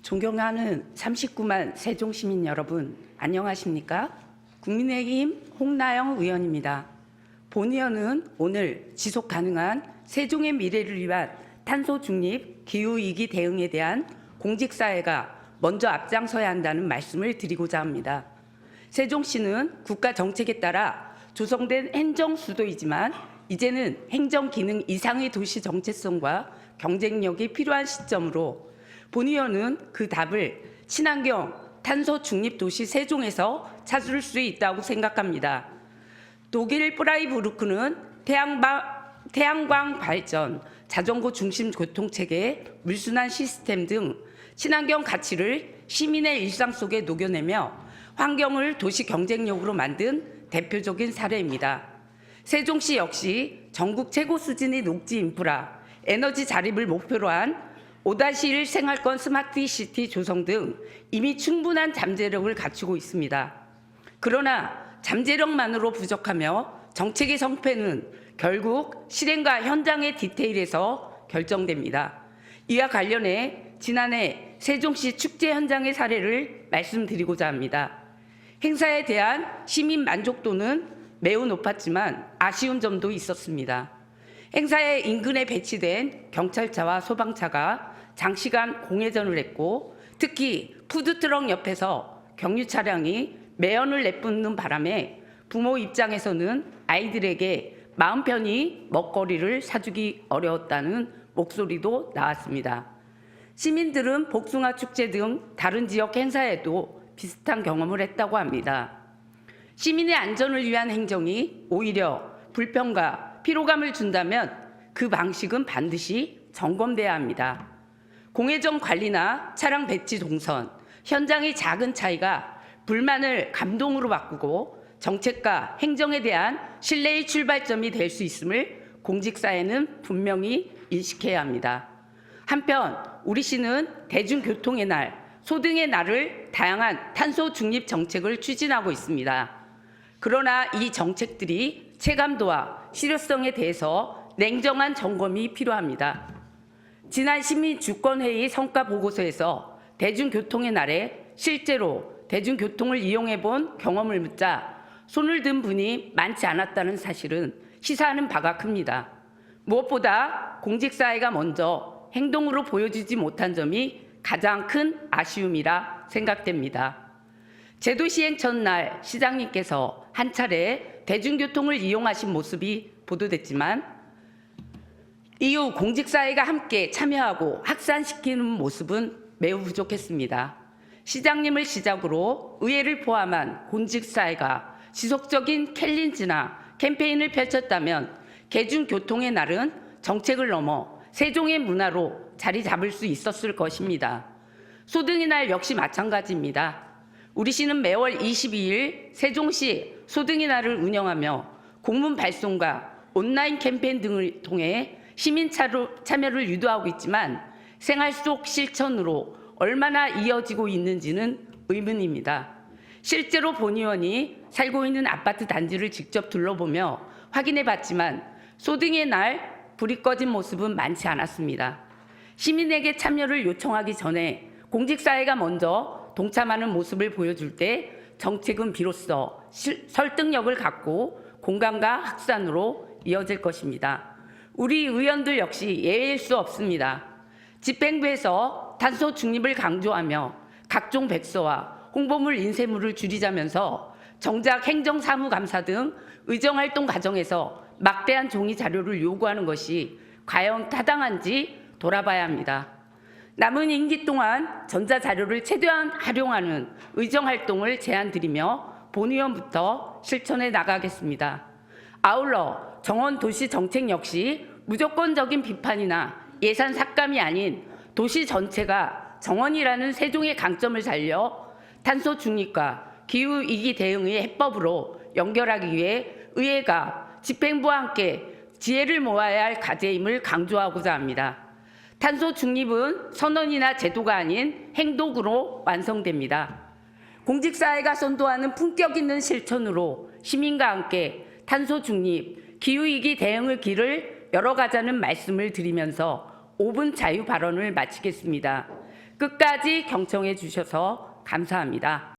존경하는 39만 세종시민 여러분, 안녕하십니까? 국민의힘 홍나영 의원입니다. 본 의원은 오늘 지속 가능한 세종의 미래를 위한 탄소 중립, 기후위기 대응에 대한 공직사회가 먼저 앞장서야 한다는 말씀을 드리고자 합니다. 세종시는 국가 정책에 따라 조성된 행정수도이지만 이제는 행정기능 이상의 도시 정체성과 경쟁력이 필요한 시점으로 본 의원은 그 답을 친환경 탄소 중립 도시 세종에서 찾을 수 있다고 생각합니다. 독일 프라이부르크는 태양광 발전, 자전거 중심 교통체계, 물순환 시스템 등 친환경 가치를 시민의 일상 속에 녹여내며 환경을 도시 경쟁력으로 만든 대표적인 사례입니다. 세종시 역시 전국 최고 수준의 녹지 인프라, 에너지 자립을 목표로 한 5-1 생활권 스마트시티 조성 등 이미 충분한 잠재력을 갖추고 있습니다. 그러나 잠재력만으로 부족하며 정책의 성패는 결국 실행과 현장의 디테일에서 결정됩니다. 이와 관련해 지난해 세종시 축제 현장의 사례를 말씀드리고자 합니다. 행사에 대한 시민 만족도는 매우 높았지만 아쉬운 점도 있었습니다. 행사의 인근에 배치된 경찰차와 소방차가 장시간 공회전을 했고 특히 푸드트럭 옆에서 경유 차량이 매연을 내뿜는 바람에 부모 입장에서는 아이들에게 마음 편히 먹거리를 사주기 어려웠다는 목소리도 나왔습니다. 시민들은 복숭아 축제 등 다른 지역 행사에도 비슷한 경험을 했다고 합니다. 시민의 안전을 위한 행정이 오히려 불편과 피로감을 준다면 그 방식은 반드시 점검돼야 합니다. 공회전 관리나 차량 배치 동선, 현장의 작은 차이가 불만을 감동으로 바꾸고 정책과 행정에 대한 신뢰의 출발점이 될 수 있음을 공직사회는 분명히 인식해야 합니다. 한편 우리 시는 대중교통의 날, 소등의 날을 다양한 탄소 중립 정책을 추진하고 있습니다. 그러나 이 정책들이 체감도와 실효성에 대해서 냉정한 점검이 필요합니다. 지난 시민주권회의 성과 보고서에서 대중교통의 날에 실제로 대중교통을 이용해 본 경험을 묻자 손을 든 분이 많지 않았다는 사실은 시사하는 바가 큽니다. 무엇보다 공직사회가 먼저 행동으로 보여주지 못한 점이 가장 큰 아쉬움이라 생각됩니다. 제도 시행 첫날 시장님께서 한 차례 대중교통을 이용하신 모습이 보도됐지만 이후 공직사회가 함께 참여하고 확산시키는 모습은 매우 부족했습니다. 시장님을 시작으로 의회를 포함한 공직사회가 지속적인 챌린지나 캠페인을 펼쳤다면 대중교통의 날은 정책을 넘어 세종의 문화로 자리 잡을 수 있었을 것입니다. 소등의 날 역시 마찬가지입니다. 우리 시는 매월 22일 세종시 소등의 날을 운영하며 공문 발송과 온라인 캠페인 등을 통해 시민 참여를 유도하고 있지만 생활 속 실천으로 얼마나 이어지고 있는지는 의문입니다. 실제로 본 의원이 살고 있는 아파트 단지를 직접 둘러보며 확인해 봤지만 소등의 날 불이 꺼진 모습은 많지 않았습니다. 시민에게 참여를 요청하기 전에 공직사회가 먼저 동참하는 모습을 보여줄 때 정책은 비로소 설득력을 갖고 공감과 확산으로 이어질 것입니다. 우리 의원들 역시 예외일 수 없습니다. 집행부에서 탄소 중립을 강조하며 각종 백서와 홍보물 인쇄물을 줄이자면서 정작 행정사무감사 등 의정활동 과정에서 막대한 종이 자료를 요구하는 것이 과연 타당한지 돌아봐야 합니다. 남은 임기 동안 전자자료를 최대한 활용하는 의정활동을 제안드리며 본 의원부터 실천해 나가겠습니다. 아울러 정원도시정책 역시 무조건적인 비판이나 예산 삭감이 아닌 도시 전체가 정원이라는 세종의 강점을 살려 탄소 중립과 기후위기 대응의 해법으로 연결하기 위해 의회가 집행부와 함께 지혜를 모아야 할 과제임을 강조하고자 합니다. 탄소 중립은 선언이나 제도가 아닌 행동으로 완성됩니다. 공직사회가 선도하는 품격 있는 실천으로 시민과 함께 탄소 중립, 기후위기 대응의 길을 열어가자는 말씀을 드리면서 5분 자유 발언을 마치겠습니다. 끝까지 경청해 주셔서 감사합니다.